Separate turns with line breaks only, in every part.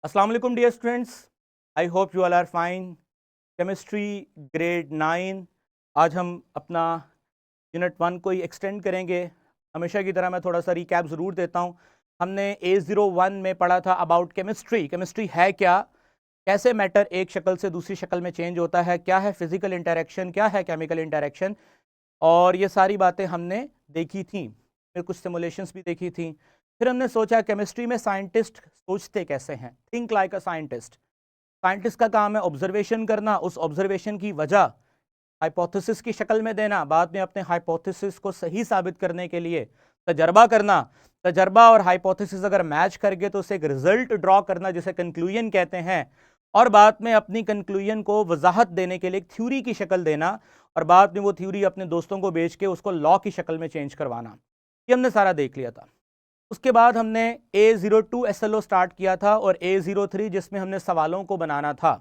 अस्सलाम वालेकुम dear students, I hope you all are fine. Chemistry grade 9, आज हम अपना यूनिट 1 को ही एक्सटेंड करेंगे। हमेशा की तरह मैं थोड़ा सा रिकैप ज़रूर देता हूँ। हमने A01 में पढ़ा था अबाउट केमिस्ट्री। केमिस्ट्री है क्या, कैसे मैटर एक शक्ल से दूसरी शक्ल में चेंज होता है, क्या है फिजिकल इंटरेक्शन, क्या है केमिकल इंटरेक्शन, और ये सारी बातें हमने देखी थी। फिर कुछ सिमुलेशंस भी देखी थी। फिर हमने सोचा केमिस्ट्री में साइंटिस्ट सोचते कैसे हैं, think like a scientist. Scientist का काम है ऑब्जर्वेशन करना, उस ऑब्जर्वेशन की वजह हाइपोथेसिस की शक्ल में देना, बाद में अपने हाइपोथेसिस को सही साबित करने के लिए तजर्बा करना, तजर्बा और हाइपोथेसिस अगर मैच करके तो उसे एक रिजल्ट ड्रॉ करना जिसे कंक्लूजन कहते हैं, और बाद में अपनी कंक्लूजन को वजाहत देने के लिए एक थ्योरी की शक्ल देना, और बाद में वो थ्योरी अपने दोस्तों को बेच के उसको लॉ की शक्ल में चेंज करवाना। ये हमने सारा देख लिया था। उसके बाद हमने A02 SLO स्टार्ट किया था और A03 जिसमें हमने सवालों को बनाना था।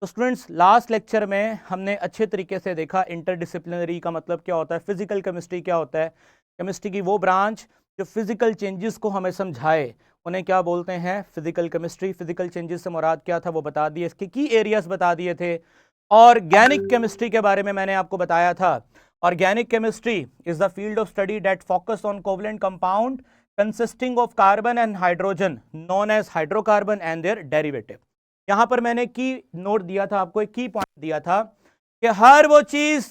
तो स्टूडेंट्स, लास्ट लेक्चर में हमने अच्छे तरीके से देखा इंटरडिसिप्लिनरी का मतलब क्या होता है, फिजिकल केमिस्ट्री क्या होता है, केमिस्ट्री की वो ब्रांच जो फिजिकल चेंजेस को हमें समझाए उन्हें क्या बोलते हैं, फिजिकल केमिस्ट्री। फिजिकल चेंजेस से मुराद क्या था वो बता दिए, इसके की एरियाज बता दिए थे। ऑर्गेनिक केमिस्ट्री के बारे में मैंने आपको बताया था। Organic chemistry is the field of study that focus on covalent compound consisting of carbon and hydrogen known as hydrocarbon and their derivative. यहां पर मैंने की नोट दिया था आपको, एक की पॉइंट दिया था कि हर वो चीज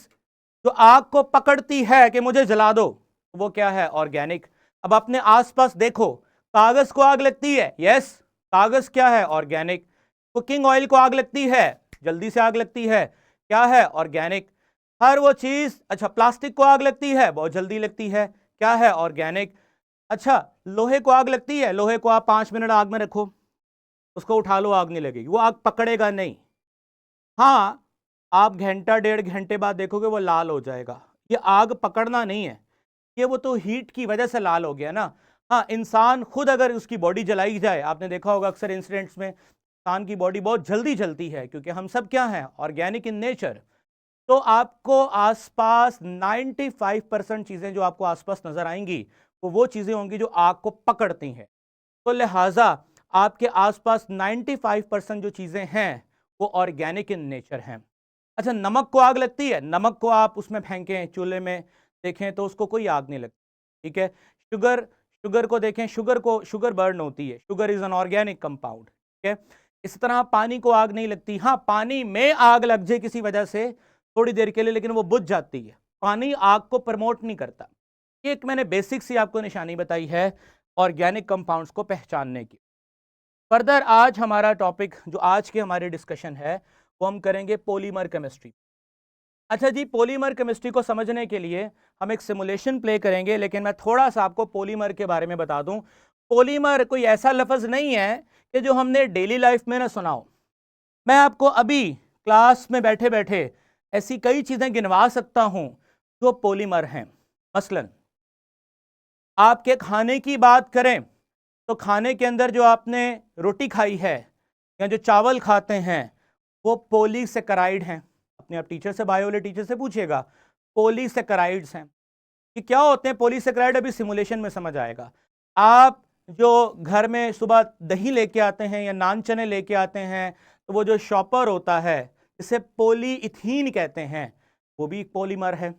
जो आग को पकड़ती है कि मुझे जला दो, वो क्या है, ऑर्गेनिक। अब अपने आसपास देखो, कागज को आग लगती है, यस, कागज क्या है, ऑर्गेनिक। कुकिंग ऑयल को आग लगती है, जल्दी से आग लगती है, क्या है, ऑर्गेनिक। हर वो चीज, अच्छा प्लास्टिक को आग लगती है, बहुत जल्दी लगती है, क्या है, ऑर्गेनिक। अच्छा, लोहे को आग लगती है, लोहे को आप 5 मिनट आग में रखो, उसको उठा लो, आग नहीं लगेगी, वो आग पकड़ेगा नहीं। हाँ, आप घंटा 1.5 घंटे बाद देखोगे वो लाल हो जाएगा, ये आग पकड़ना नहीं है, ये वो तो हीट की वजह से लाल हो गया ना। हाँ, इंसान खुद अगर उसकी बॉडी जलाई जाए, आपने देखा होगा अक्सर इंसिडेंट्स में इंसान की बॉडी बहुत जल्दी जलती है, क्योंकि हम सब क्या हैं, ऑर्गेनिक इन नेचर। तो आपको आसपास 95% चीजें जो आपको आसपास नजर आएंगी वो चीजें होंगी जो आग को पकड़ती हैं। तो लिहाजा आपके आसपास 95% जो चीजें हैं वो ऑर्गेनिक इन नेचर हैं। अच्छा, नमक को आग लगती है, नमक को आप उसमें फेंकें, चूल्हे में देखें तो उसको कोई आग नहीं लगती, ठीक है। शुगर, शुगर को देखें, शुगर को, शुगर बर्न होती है, sugar is an organic compound, ठीक है। इस तरह पानी को आग नहीं लगती। हाँ, पानी में आग लग जाए किसी वजह से थोड़ी देर के लिए, लेकिन वो बुझ जाती है, पानी आग को प्रमोट नहीं करता। एक मैंने बेसिक सी आपको निशानी बताई है ऑर्गेनिक कंपाउंड्स को पहचानने की। फर्दर आज हमारा टॉपिक जो आज के हमारे डिस्कशन है वो हम करेंगे पॉलीमर केमिस्ट्री। अच्छा जी, पॉलीमर केमिस्ट्री को समझने के लिए हम एक सिमुलेशन प्ले करेंगे, लेकिन मैं थोड़ा सा आपको पॉलीमर के बारे में बता दूं। पॉलीमर कोई ऐसा लफ्ज नहीं है कि जो हमने डेली लाइफ में ना सुना हो। मैं आपको अभी क्लास में बैठे बैठे ऐसी कई चीजें गिनवा सकता हूं जो पॉलीमर हैं। मसलन आपके खाने की बात करें तो खाने के अंदर जो आपने रोटी खाई है या जो चावल खाते हैं वो पॉलीसेकेराइड हैं। अपने आप टीचर से, बायो वाले टीचर से पूछिएगा, पॉलीसेकेराइड्स हैं कि क्या होते हैं पॉलीसेकेराइड, अभी सिमुलेशन में समझ आएगा। आप जो घर में सुबह दही लेके आते हैं या नान चने लेके आते हैं, तो वो जो शॉपर होता है जिसे पॉलीइथीन कहते हैं, वो भी एक पॉलीमर है।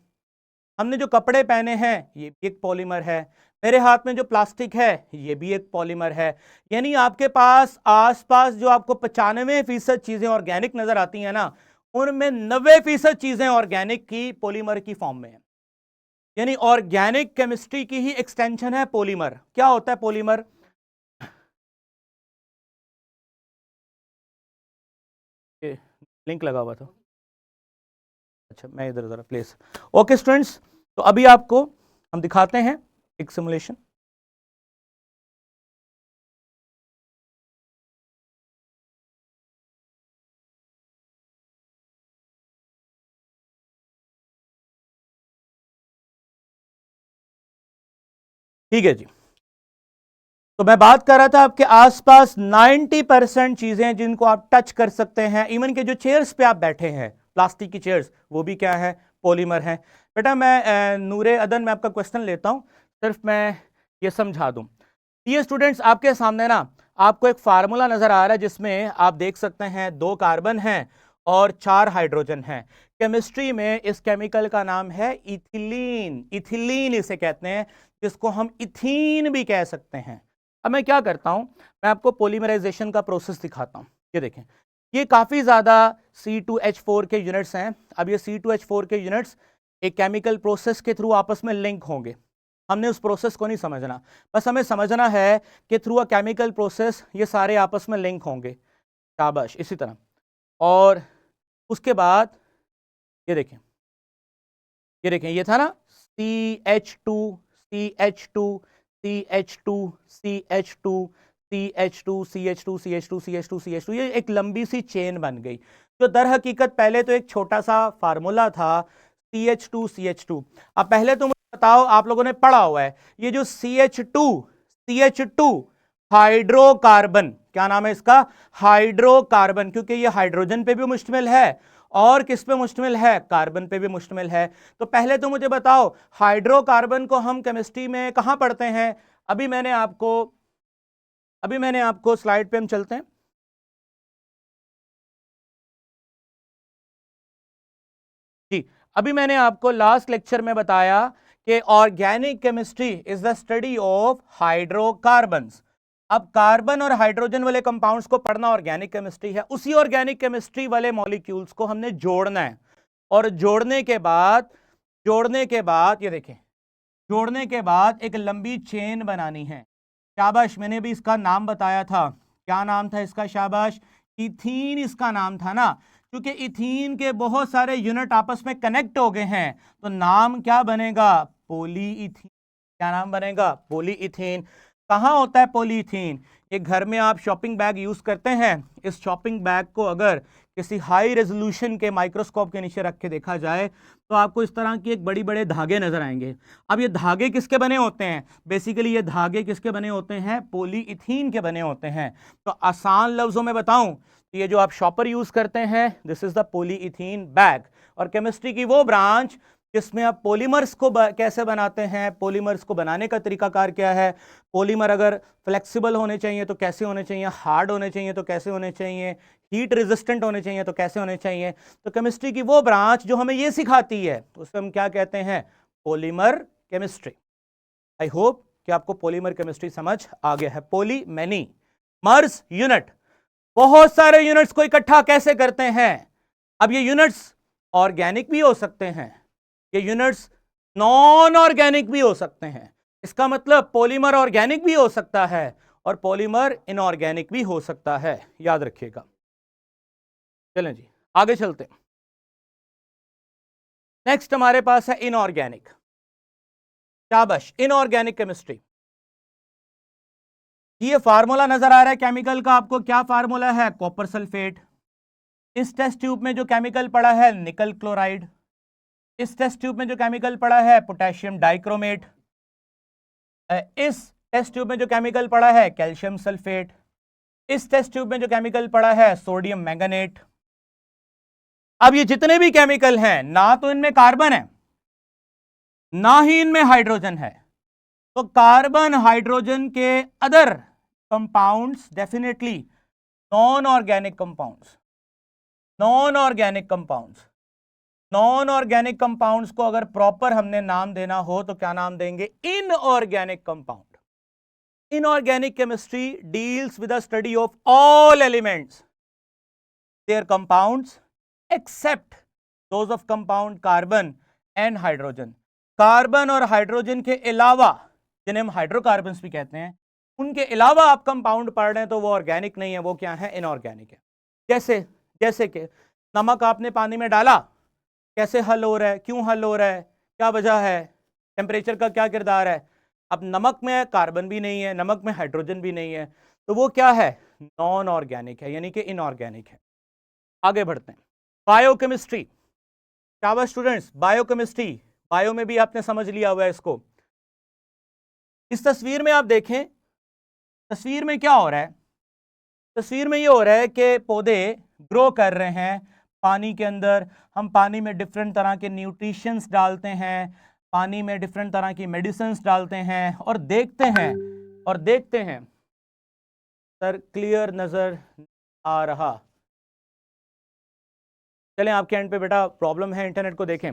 हमने जो कपड़े पहने हैं ये भी एक पॉलीमर है। मेरे हाथ में जो प्लास्टिक है ये भी एक पॉलीमर है। यानी आपके पास आसपास जो आपको 95% चीजें ऑर्गेनिक नजर आती हैं ना, उनमें 90% चीजें ऑर्गेनिक की पॉलीमर की फॉर्म में है। यानी ऑर्गेनिक केमिस्ट्री की ही एक्सटेंशन है पॉलीमर। क्या होता है पॉलीमर? लिंक लगा हुआ था, अच्छा मैं इधर जरा प्लीज। ओके स्टूडेंट्स, तो अभी आपको हम दिखाते हैं एक सिमुलेशन। ठीक है जी, तो मैं बात कर रहा था आपके आसपास 90% चीजें जिनको आप टच कर सकते हैं, इवन के जो चेयर्स पे आप बैठे हैं, प्लास्टिक की चेयर्स, वो भी क्या है, पॉलीमर है। बेटा मैं नूरे अदन में आपका क्वेश्चन लेता हूं, सिर्फ मैं ये समझा दूं। ये स्टूडेंट्स आपके सामने ना आपको एक फार्मूला नजर आ रहा है जिसमें आप देख सकते हैं 2 कार्बन हैं और 4 हाइड्रोजन हैं। केमिस्ट्री में इस केमिकल का नाम है इथिलीन। इथिलीन इसे कहते हैं, जिसको हम इथीन भी कह सकते हैं। अब मैं क्या करता हूं, मैं आपको पॉलीमराइजेशन का प्रोसेस दिखाता हूं। ये देखें, ये काफी ज्यादा C2H4 के यूनिट्स हैं। अब ये C2H4 के यूनिट्स एक केमिकल प्रोसेस के थ्रू आपस में लिंक होंगे। हमने उस प्रोसेस को नहीं समझना, बस हमें समझना है कि थ्रू अ केमिकल प्रोसेस ये सारे आपस में लिंक होंगे। शाबाश, इसी तरह। और उसके बाद ये देखें, ये देखें, ये था ना CH2 CH2 CH2 CH2 CH2 CH2 CH2 CH2 CH2, ये एक लंबी सी चेन बन गई, जो दर हकीकत पहले तो एक छोटा सा फार्मूला था CH2 CH2। अब पहले तो मुझे बताओ, आप लोगों ने पढ़ा हुआ है ये जो CH2 हाइड्रोकार्बन, क्या नाम है इसका? हाइड्रोकार्बन, क्योंकि ये हाइड्रोजन पे भी मुश्तमिल है और किस पे मुश्तमिल है? कार्बन पे भी मुश्तमिल है। तो पहले तो मुझे बताओ, हाइड्रोकार्बन को हम केमिस्ट्री में कहां पढ़ते हैं? अभी मैंने आपको स्लाइड पे हम चलते हैं। जी, अभी मैंने आपको लास्ट लेक्चर में बताया कि organic chemistry is the study of hydrocarbons. अब कार्बन और हाइड्रोजन वाले कंपाउंड्स को पढ़ना ऑर्गेनिक केमिस्ट्री है। उसी ऑर्गेनिक केमिस्ट्री वाले मॉलिक्यूल्स को हमने जोड़ना है, और जोड़ने के बाद ये देखें, जोड़ने के बाद एक लंबी चेन बनानी है। शाबाश, मैंने भी इसका नाम बताया था। क्या नाम था इसका? शाबाश, इथीन इसका नाम था ना। क्योंकि इथीन के बहुत सारे यूनिट आपस में कनेक्ट हो गए हैं, तो नाम क्या बनेगा? पॉलीइथीन। क्या नाम बनेगा? पॉलीइथीन। कहाँ होता है पॉलीइथीन? एक घर में आप शॉपिंग बैग यूज करते हैं, इस शॉपिंग बैग को अगर किसी हाई रेजोल्यूशन के माइक्रोस्कोप के नीचे रख के देखा जाए तो आपको इस तरह की एक बड़ी बड़े धागे नजर आएंगे। अब ये धागे किसके बने होते हैं? बेसिकली ये धागे किसके बने होते हैं? पॉलीइथीन के बने होते हैं। तो आसान लफ्जों में बताऊं तो ये जो आप शॉपर यूज करते हैं, this is the polyethene bag. और केमिस्ट्री की वो ब्रांच जिसमें आप पॉलीमर्स को कैसे बनाते हैं, पॉलीमर्स को बनाने का तरीकाकार क्या है, पॉलीमर अगर फ्लेक्सिबल होने चाहिए तो कैसे होने चाहिए, हार्ड होने चाहिए तो कैसे होने चाहिए, हीट रेजिस्टेंट होने चाहिए तो कैसे होने चाहिए। तो केमिस्ट्री की वो ब्रांच जो हमें ये सिखाती है उसको हम क्या कहते हैं? Polymer chemistry. आई होप कि आपको पॉलीमर केमिस्ट्री समझ आ गया है। पॉली मैनी मर्स यूनिट, बहुत सारे यूनिट्स को इकट्ठा कैसे करते हैं। अब ये यूनिट्स ऑर्गेनिक भी हो सकते हैं, ये यूनिट्स नॉन ऑर्गेनिक भी हो सकते हैं। इसका मतलब पॉलीमर ऑर्गेनिक भी हो सकता है और पॉलीमर इनऑर्गेनिक भी हो सकता है, याद रखिएगा। चलें जी, आगे चलते हैं। नेक्स्ट हमारे पास है इनऑर्गेनिक। शाबाश, इनऑर्गेनिक केमिस्ट्री। ये फार्मूला नजर आ रहा है केमिकल का आपको, क्या फार्मूला है? Copper sulphate. इस टेस्ट ट्यूब में जो केमिकल पड़ा है निकल क्लोराइड। इस टेस्ट ट्यूब में जो केमिकल पड़ा है पोटेशियम डाइक्रोमेट। इस टेस्ट ट्यूब में जो केमिकल पड़ा है कैल्शियम सल्फेट। इस टेस्ट ट्यूब में जो केमिकल पड़ा है सोडियम मैंगनेट। अब ये जितने भी केमिकल हैं, ना तो इनमें कार्बन है ना ही इनमें हाइड्रोजन है, तो कार्बन हाइड्रोजन के other compounds definitely non organic compounds. Non organic compounds, non organic compounds को अगर प्रॉपर हमने नाम देना हो तो क्या नाम देंगे? Inorganic compound. Inorganic chemistry deals with the study of all elements, their compounds except those of compound carbon and hydrogen. Carbon और हाइड्रोजन के अलावा, जिन्हें हम हाइड्रोकार्बन्स भी कहते हैं, उनके अलावा आप कंपाउंड पढ़ रहे हैं तो वो ऑर्गेनिक नहीं है, वो क्या है? इनऑर्गेनिक है। जैसे कि नमक आपने पानी में डाला, कैसे हल हो रहा है, क्यों हल हो रहा है, क्या वजह है, टेम्परेचर का क्या किरदार है। अब नमक में कार्बन भी नहीं है, नमक में हाइड्रोजन भी नहीं है, तो वो क्या है? नॉन ऑर्गेनिक है, यानी कि इनऑर्गेनिक है। आगे बढ़ते हैं। बायोकेमिस्ट्री। शाबाश स्टूडेंट्स, बायोकेमिस्ट्री, बायो में भी आपने समझ लिया हुआ है इसको। इस तस्वीर में आप देखें, तस्वीर में क्या हो रहा है? तस्वीर में ये हो रहा है कि पौधे ग्रो कर रहे हैं पानी के अंदर। हम पानी में डिफरेंट तरह के न्यूट्रिशंस डालते हैं, पानी में डिफरेंट तरह की मेडिसिन डालते हैं और देखते हैं सर क्लियर नजर आ रहा। चलें, आपके एंड पे बेटा प्रॉब्लम है, इंटरनेट को देखें।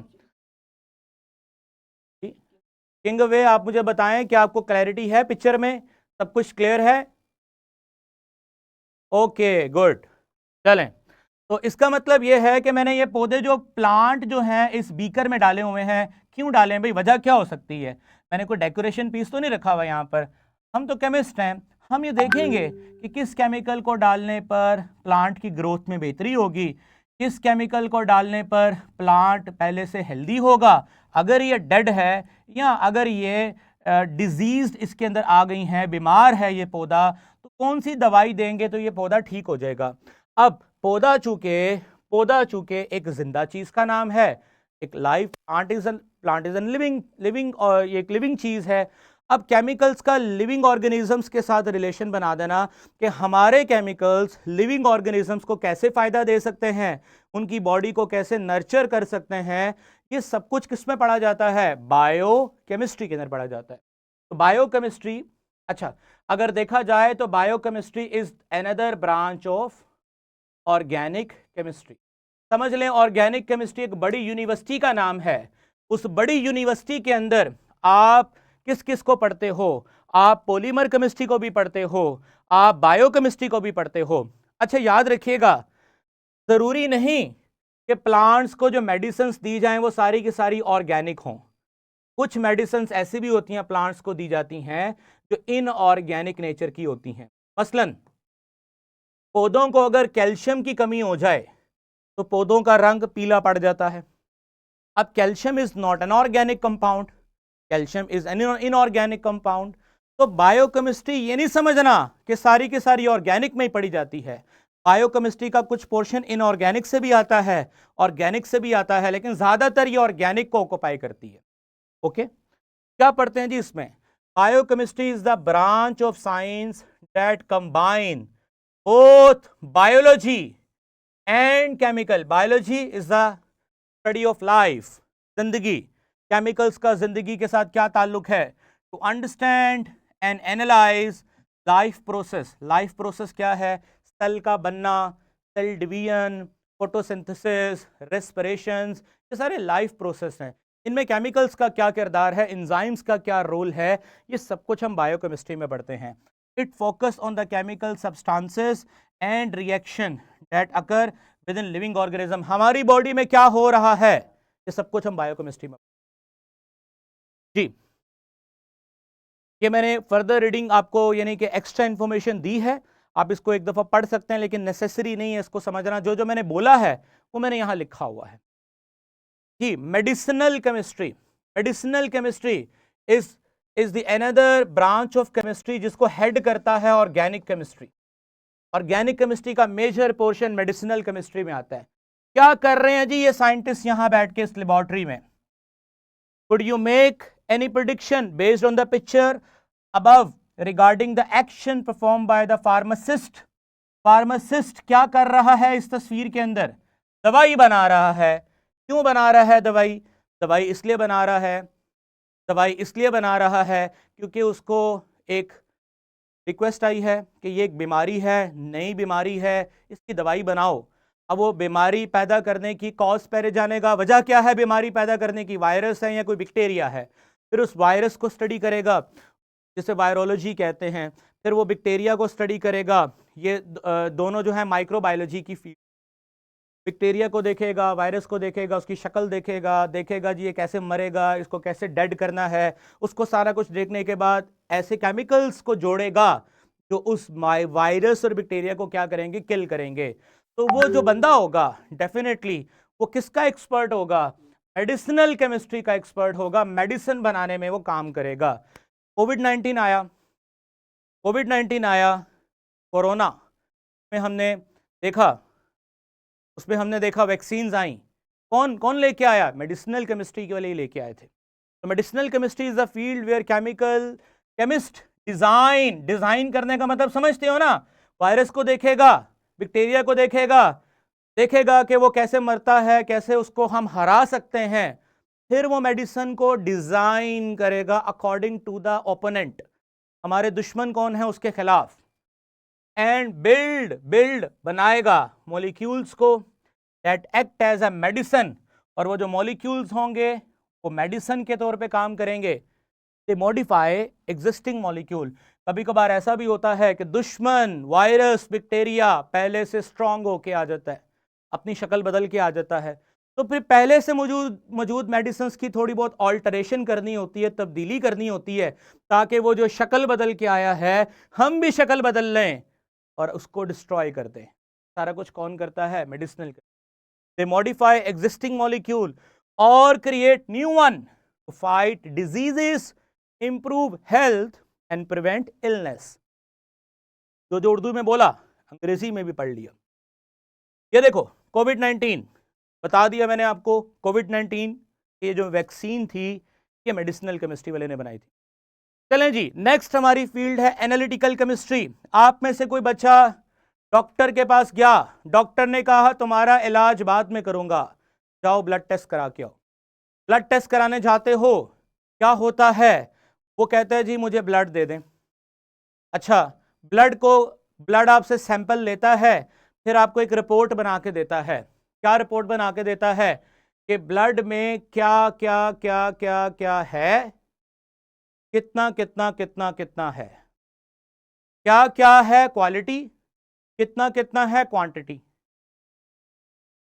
किंग वे, आप मुझे बताएं कि आपको क्लैरिटी है पिक्चर में, सब कुछ क्लियर है? Okay good. चलें, तो इसका मतलब यह है कि मैंने ये पौधे जो प्लांट जो हैं इस बीकर में डाले हुए हैं, क्यों डाले हैं भाई, वजह क्या हो सकती है? मैंने कोई डेकोरेशन पीस तो नहीं रखा हुआ यहाँ पर। हम तो केमिस्ट हैं, हम ये देखेंगे कि किस केमिकल को डालने पर प्लांट की ग्रोथ में बेहतरी होगी, किस केमिकल को डालने पर प्लांट पहले से हेल्दी होगा, अगर ये डेड है या अगर ये डिजीज इसके अंदर आ गई हैं, बीमार है ये पौधा, तो कौन सी दवाई देंगे तो ये पौधा ठीक हो जाएगा। अब पौधा चूंकि एक जिंदा चीज का नाम है, एक life plant is an living और ये एक लिविंग चीज है। अब केमिकल्स का लिविंग ऑर्गेनिजम्स के साथ रिलेशन बना देना कि हमारे केमिकल्स लिविंग ऑर्गेनिजम्स को कैसे फायदा दे सकते हैं, उनकी बॉडी को कैसे नर्चर कर सकते हैं, ये सब कुछ किस में पढ़ा जाता है? बायोकेमिस्ट्री के अंदर पढ़ा जाता है। तो बायोकेमिस्ट्री, अच्छा अगर देखा जाए तो biochemistry is another branch of organic chemistry. समझ लें, ऑर्गेनिक केमिस्ट्री एक बड़ी यूनिवर्सिटी का नाम है। उस बड़ी यूनिवर्सिटी के अंदर आप किस किस को पढ़ते हो? आप पॉलीमर केमिस्ट्री को भी पढ़ते हो, आप बायोकेमिस्ट्री को भी पढ़ते हो। अच्छा याद रखिएगा, जरूरी नहीं कि प्लांट्स को जो मेडिसिन दी जाएं वो सारी की सारी ऑर्गेनिक हों। कुछ मेडिसिन ऐसी भी होती हैं प्लांट्स को दी जाती हैं जो इनऑर्गेनिक नेचर की होती हैं। मसलन पौधों को अगर कैल्शियम की कमी हो जाए तो पौधों का रंग पीला पड़ जाता है। अब calcium is not an organic compound, calcium is an inorganic compound. तो बायोकेमिस्ट्री ये नहीं समझना कि सारी की सारी ऑर्गेनिक में ही पड़ी जाती है। बायोकेमिस्ट्री का कुछ पोर्शन इनऑर्गेनिक से भी आता है, ऑर्गेनिक से भी आता है, लेकिन ज्यादातर ये ऑर्गेनिक को ऑक्युपाई करती है। ओके, क्या पढ़ते हैं जी इसमें? Biochemistry is the branch of science that combine both biology and chemical. Biology is the study of life, जिंदगी। केमिकल्स का जिंदगी के साथ क्या ताल्लुक है? To understand and analyse life process. Life process क्या है? सेल का बनना, सेल डिवीजन, फोटोसिंथेसिस, रेस्पिरेशन, ये सारे लाइफ प्रोसेस हैं। इनमें केमिकल्स का क्या किरदार है, एंजाइम्स का क्या रोल है, ये सब कुछ हम बायोकेमिस्ट्री में पढ़ते हैं। It focus on the chemical substances and reaction that occur within living organism. हमारी बॉडी में क्या हो रहा है, ये सब कुछ हम बायोकेमिस्ट्री में। जी, ये मैंने फर्दर रीडिंग आपको यानी कि एक्स्ट्रा इंफॉर्मेशन दी है, आप इसको एक दफा पढ़ सकते हैं, लेकिन नेसेसरी नहीं है इसको समझना। जो जो मैंने बोला है वो मैंने यहां लिखा हुआ है। जी, medicinal chemistry, medicinal chemistry is the another branch of chemistry जिसको हेड करता है ऑर्गेनिक केमिस्ट्री। ऑर्गेनिक केमिस्ट्री का मेजर पोर्शन मेडिसिनल केमिस्ट्री में आता है। क्या कर रहे हैं जी ये साइंटिस्ट यहां बैठ के इस लेबोरेटरी में? Could you make any prediction based on the picture above regarding the action perform by the pharmacist? Pharmacist क्या कर रहा है इस तस्वीर के अंदर? दवाई बना रहा है। क्यों बना रहा है दवाई? दवाई इसलिए बना रहा है, दवाई इसलिए बना रहा है क्योंकि उसको एक रिक्वेस्ट आई है कि ये एक बीमारी है, नई बीमारी है, इसकी दवाई बनाओ। अब वो बीमारी पैदा करने की कॉज पहले जानेगा, वजह क्या है बीमारी पैदा करने की, वायरस है या कोई बैक्टीरिया है। फिर उस वायरस को स्टडी करेगा जिसे वायरोलॉजी कहते हैं, फिर वो बैक्टीरिया को स्टडी करेगा। ये दोनों जो है माइक्रोबायोलॉजी की फील्ड। बैक्टीरिया को देखेगा, वायरस को देखेगा, उसकी शक्ल देखेगा जी ये कैसे मरेगा, इसको कैसे डेड करना है, उसको सारा कुछ देखने के बाद ऐसे केमिकल्स को जोड़ेगा जो उस वायरस और बैक्टीरिया को क्या करेंगे, किल करेंगे। तो वो जो बंदा होगा डेफिनेटली वो किसका एक्सपर्ट होगा? मेडिसिनल केमिस्ट्री का एक्सपर्ट होगा, मेडिसिन बनाने में वो काम करेगा। कोविड-19 आया, कोविड-19 आया, कोरोना में हमने देखा, उसमें हमने देखा वैक्सीन्स आई। कौन कौन लेके आया? मेडिसिनल केमिस्ट्री के वाले ही लेके आए थे। तो medicinal chemistry is the field where chemist design करने का मतलब समझते हो ना? वायरस को देखेगा, बैक्टीरिया को देखेगा कि वो कैसे मरता है, कैसे उसको हम हरा सकते हैं, फिर वो मेडिसिन को डिजाइन करेगा अकॉर्डिंग टू द ओपोनेंट। हमारे दुश्मन कौन है, उसके खिलाफ। एंड बिल्ड बनाएगा मॉलिक्यूल्स को that act as a medicine, और वो जो मॉलिक्यूल्स होंगे वो मेडिसिन के तौर पे काम करेंगे। दे मॉडिफाई एग्जिस्टिंग मॉलिक्यूल। कभी कभार ऐसा भी होता है कि दुश्मन वायरस बैक्टीरिया पहले से स्ट्रांग होके आ जाता है, अपनी शक्ल बदल के आ जाता है, तो फिर पहले से मौजूद मेडिसिन की थोड़ी बहुत ऑल्टरेशन करनी होती है, तब्दीली करनी होती है, ताकि वो जो शक्ल बदल के आया है हम भी शक्ल बदल लें और उसको डिस्ट्रॉय कर दें। सारा कुछ कौन करता है? मेडिसिनल। दे मॉडिफाई एग्जिस्टिंग मॉलिक्यूल और create new one two fight diseases, improve health and prevent illness. जो उर्दू में बोला अंग्रेजी में भी पढ़ लिया। ये देखो कोविड-19 बता दिया मैंने आपको। कोविड-19 ये जो वैक्सीन थी ये मेडिसिनल केमिस्ट्री वाले ने बनाई थी। चलें जी, नेक्स्ट हमारी फील्ड है एनालिटिकल केमिस्ट्री। आप में से कोई बच्चा डॉक्टर के पास गया, डॉक्टर ने कहा तुम्हारा इलाज बाद में करूंगा, जाओ ब्लड टेस्ट करा के आओ। ब्लड टेस्ट कराने जाते हो, क्या होता है? वो कहते हैं जी मुझे ब्लड दे दें। अच्छा, ब्लड आपसे सैंपल लेता है, फिर आपको एक रिपोर्ट बना के देता है। क्या रिपोर्ट बना के देता है? कि ब्लड में क्या क्या क्या क्या क्या है, कितना कितना कितना कितना है, क्या क्या है क्वालिटी, कितना कितना है क्वांटिटी।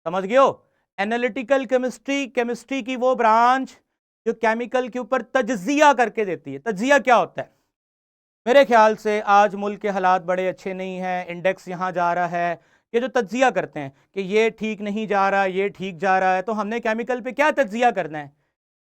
समझ गए हो? एनालिटिकल केमिस्ट्री की वो ब्रांच जो केमिकल के ऊपर तज्जिया करके देती है। तज्जिया क्या होता है? मेरे ख्याल से आज मुल्क के हालात बड़े अच्छे नहीं हैं, इंडेक्स यहाँ जा रहा है, ये जो तज्जिया करते हैं कि ये ठीक नहीं जा रहा, ये ठीक जा रहा है, तो हमने केमिकल पे क्या तज्जिया करना है?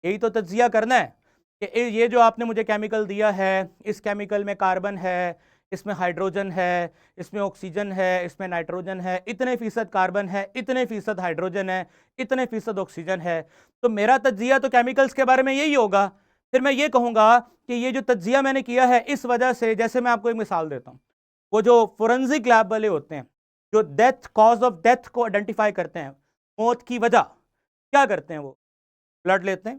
यही तो तज्जिया करना है कि ये जो आपने मुझे केमिकल दिया है, इस केमिकल में कार्बन है, इसमें हाइड्रोजन है, इसमें ऑक्सीजन है, इसमें नाइट्रोजन है, इतने फीसद कार्बन है, इतने फीसद हाइड्रोजन है, इतने फीसद ऑक्सीजन है। तो मेरा तज्जिया तो केमिकल्स के बारे में यही होगा। फिर मैं ये कहूँगा कि ये जो तज्जिया मैंने किया है इस वजह से, जैसे मैं आपको एक मिसाल देता हूँ, वो जो फोरेंसिक लैब वाले होते हैं जो कॉज ऑफ डेथ को आइडेंटिफाई करते हैं, मौत की वजह, क्या करते हैं? वो ब्लड लेते हैं,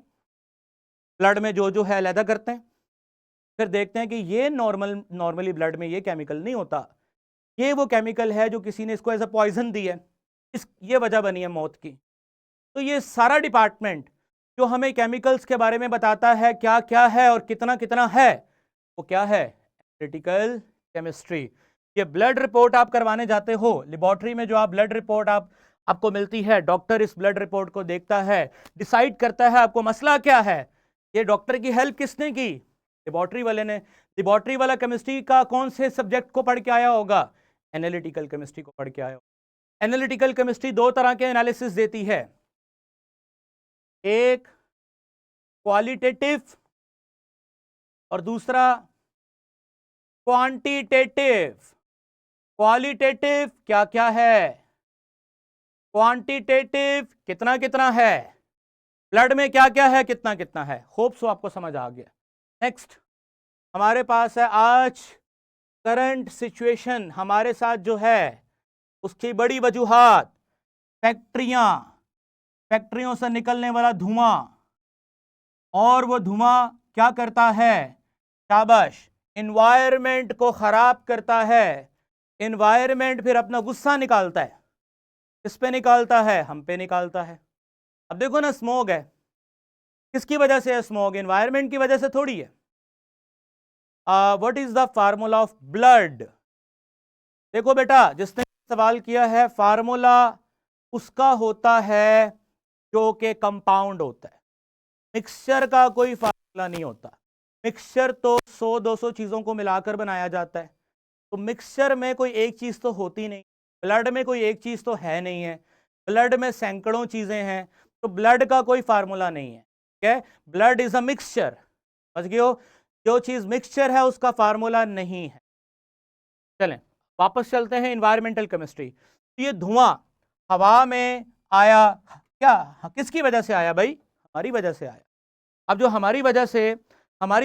ब्लड में जो है अलहदा करते हैं, फिर देखते हैं कि ये नॉर्मली ब्लड में ये केमिकल नहीं होता, ये वो केमिकल है जो किसी ने इसको एज अ पॉइजन दी है, ये वजह बनी है मौत की। तो ये सारा डिपार्टमेंट जो हमें केमिकल्स के बारे में बताता है क्या क्या है और कितना कितना है, वो क्या है? Analytical chemistry. ये ब्लड रिपोर्ट आप करवाने जाते हो लेबोरेटरी में, जो आप ब्लड रिपोर्ट आपको मिलती है, डॉक्टर इस ब्लड रिपोर्ट को देखता है, डिसाइड करता है आपको मसला क्या है। ये डॉक्टर की हेल्प किसने की? लेबोरेटरी वाले ने। लेबोरेटरी वाला केमिस्ट्री का कौन से सब्जेक्ट को पढ़ के आया होगा? एनालिटिकल केमिस्ट्री को पढ़ के आया होगा। एनालिटिकल केमिस्ट्री दो तरह के एनालिसिस देती है, एक क्वालिटेटिव और दूसरा क्वांटिटेटिव। क्वालिटेटिव क्या क्या है, क्वांटिटेटिव कितना कितना है, ब्लड में क्या क्या है, कितना कितना है। होप सो आपको समझ आ गया। नेक्स्ट हमारे पास है आज करंट सिचुएशन। हमारे साथ जो है उसकी बड़ी वजूहात, फैक्ट्रियों से निकलने वाला धुआं, और वो धुआं क्या करता है? शाबाश, इन्वायरमेंट को खराब करता है। इन्वायरमेंट फिर अपना गुस्सा निकालता है, किस पे निकालता है? हम पे निकालता है। अब देखो ना, स्मोक है, किसकी वजह से है स्मोक? इन्वायरमेंट की वजह से थोड़ी है। What is the formula of blood? देखो बेटा, जिसने सवाल किया है, फार्मूला उसका होता है जो कि कंपाउंड होता है, मिक्सचर का कोई फार्मूला नहीं होता। मिक्सचर तो 100-200 चीजों को मिलाकर बनाया जाता है, तो मिक्सचर में कोई एक चीज तो होती नहीं, ब्लड में कोई एक चीज तो है नहीं है, ब्लड में सैकड़ों चीजें हैं, तो ब्लड का कोई फार्मूला नहीं है। ठीक है, ब्लड इज अ मिक्सचर। समझ गए हो? जो चीज मिक्सचर है उसका फार्मूला नहीं है। चलें वापस चलते हैं इन्वायरमेंटल केमिस्ट्री। ये धुआं हवा में आया, क्या किसकी वजह से आया भाई? हमारी वजह से आया। अब जो हमारी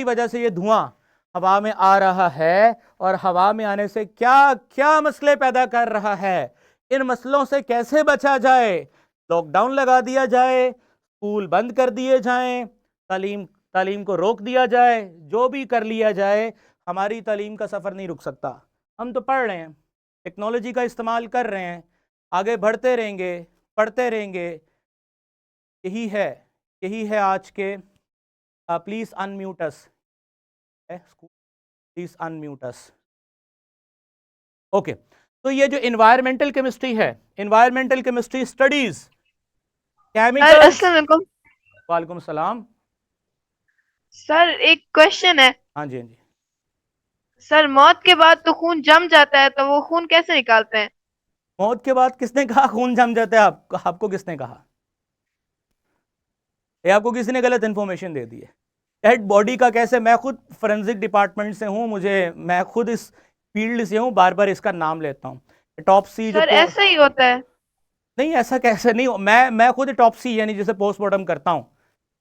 वजह से ये धुआं हवा में आ रहा है, और हवा में आने से क्या क्या मसले पैदा कर रहा है, इन मसलों से कैसे बचा जाए? लॉकडाउन लगा दिया जाए, स्कूल बंद कर दिए जाएं, तालीम को रोक दिया जाए, जो भी कर लिया जाए, हमारी तालीम का सफर नहीं रुक सकता। हम तो पढ़ रहे हैं, टेक्नोलॉजी का इस्तेमाल कर रहे हैं, आगे बढ़ते रहेंगे, पढ़ते रहेंगे। यही है आज के please unmute us, please unmute us. Okay, तो ये जो इन्वायरमेंटल केमिस्ट्री है, environmental chemistry studies
sir
chemicals.
अस्सलाम वालेकुम।
वालेकुम सलाम।
सर एक क्वेश्चन है।
हाँ जी, हाँ जी।
सर मौत के बाद तो खून जम जाता है, तो वो खून कैसे निकालते हैं?
मौत के बाद किसने कहा खून जम जाता है? आपको किसने कहा? ये आपको किसी ने गलत इन्फॉर्मेशन दे दी है। डेड बॉडी का कैसे? मैं खुद फोरेंसिक डिपार्टमेंट से हूँ, मैं खुद इस फील्ड से हूँ, बार बार इसका नाम लेता हूँ। टॉपसी जो
सर ऐसा ही होता है।
नहीं, ऐसा कैसे नहीं हो? मैं खुद टॉपसी यानी जिसे पोस्टमार्टम करता हूँ,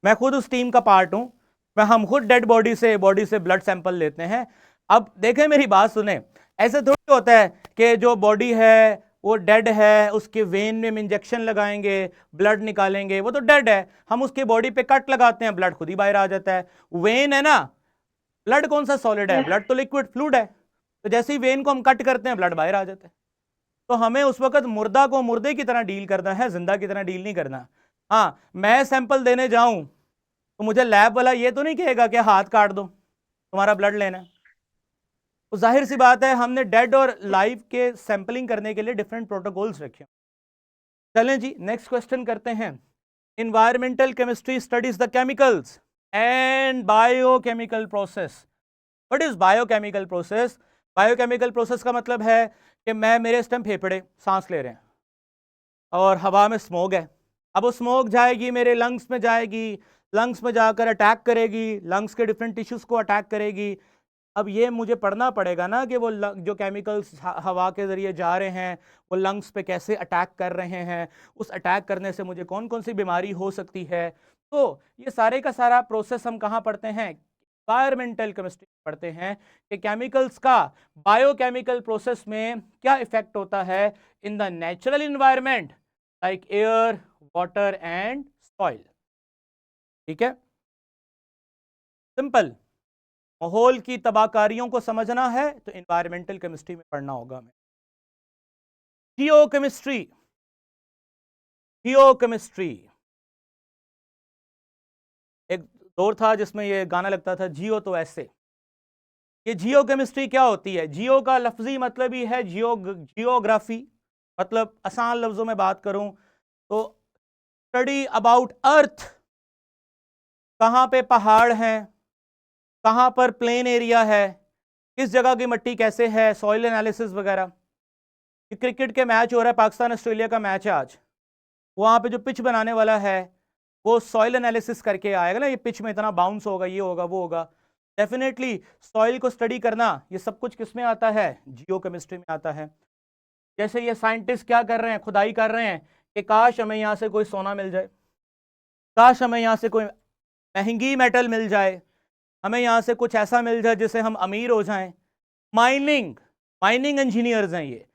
मैं खुद उस टीम का पार्ट हूँ। हम खुद डेड बॉडी से ब्लड सैंपल लेते हैं। अब देखें, मेरी बात सुने, ऐसे थोड़ी होता है कि जो बॉडी है वो डेड है, उसके वेन में हम इंजेक्शन लगाएंगे, ब्लड निकालेंगे, वो तो डेड है। हम उसके बॉडी पे कट लगाते हैं, ब्लड खुद ही बाहर आ जाता है। वेन है ना, ब्लड कौन सा सॉलिड है? ब्लड तो लिक्विड फ्लूइड है। तो जैसे ही वेन को हम कट करते हैं, ब्लड बाहर आ जाता है। तो हमें उस वक्त मुर्दा को मुर्दे की तरह डील करना है, जिंदा की तरह डील नहीं करना। हाँ, मैं सैंपल देने जाऊं तो मुझे लैब वाला ये तो नहीं कहेगा कि हाथ काट दो, तुम्हारा ब्लड लेना है। तो जाहिर सी बात है, हमने डेड और लाइव के सैंपलिंग करने के लिए डिफरेंट प्रोटोकॉल्स रखे। चलें जी, नेक्स्ट क्वेश्चन करते हैं। Environmental chemistry studies the chemicals and biochemical process. What is biochemical process? Biochemical process का मतलब है कि मेरे इस टाइम फेफड़े सांस ले रहे हैं और हवा में स्मोक है। अब वो स्मोक जाएगी मेरे लंग्स में, जाएगी लंग्स में जाकर अटैक करेगी, लंग्स के डिफरेंट टिश्यूज को अटैक करेगी। अब ये मुझे पढ़ना पड़ेगा ना कि वो जो केमिकल्स हवा के ज़रिए जा रहे हैं वो लंग्स पे कैसे अटैक कर रहे हैं, उस अटैक करने से मुझे कौन कौन सी बीमारी हो सकती है। तो ये सारे का सारा प्रोसेस हम कहाँ पढ़ते हैं? एनवायरमेंटल केमिस्ट्री पढ़ते हैं कि केमिकल्स का बायोकेमिकल प्रोसेस में क्या इफेक्ट होता है in the natural environment like air, water and soil. ठीक है, सिंपल। माहौल की तबाहकारियों को समझना है तो इन्वायरमेंटल केमिस्ट्री में पढ़ना होगा हमें। जियोकेमिस्ट्री, जियोकेमिस्ट्री एक दौर था जिसमें ये गाना लगता था, जियो तो ऐसे। ये जियोकेमिस्ट्री क्या होती है? जियो का लफ्जी मतलब ही है जियोग्राफी। मतलब आसान लफ्जों में बात करूं तो स्टडी अबाउट अर्थ। कहां पे पहाड़ हैं, कहां पर प्लेन एरिया है, किस जगह की मिट्टी कैसे है, सॉइल एनालिसिस वगैरह। क्रिकेट के मैच हो रहा है, पाकिस्तान ऑस्ट्रेलिया का मैच है आज, वहां पे जो पिच बनाने वाला है वो सॉइल एनालिसिस करके आएगा ना, ये पिच में इतना बाउंस होगा, ये होगा, वो होगा। डेफिनेटली सॉइल को स्टडी करना, ये सब कुछ किस में आता है? जियोकेमिस्ट्री में आता है। जैसे ये साइंटिस्ट क्या कर रहे हैं, खुदाई कर रहे हैं कि काश हमें यहाँ से कोई सोना मिल जाए, काश हमें यहाँ से कोई महंगी मेटल मिल जाए, हमें यहाँ से कुछ ऐसा मिल जाए जिससे हम अमीर हो जाएं। माइनिंग, माइनिंग इंजीनियर्स हैं ये।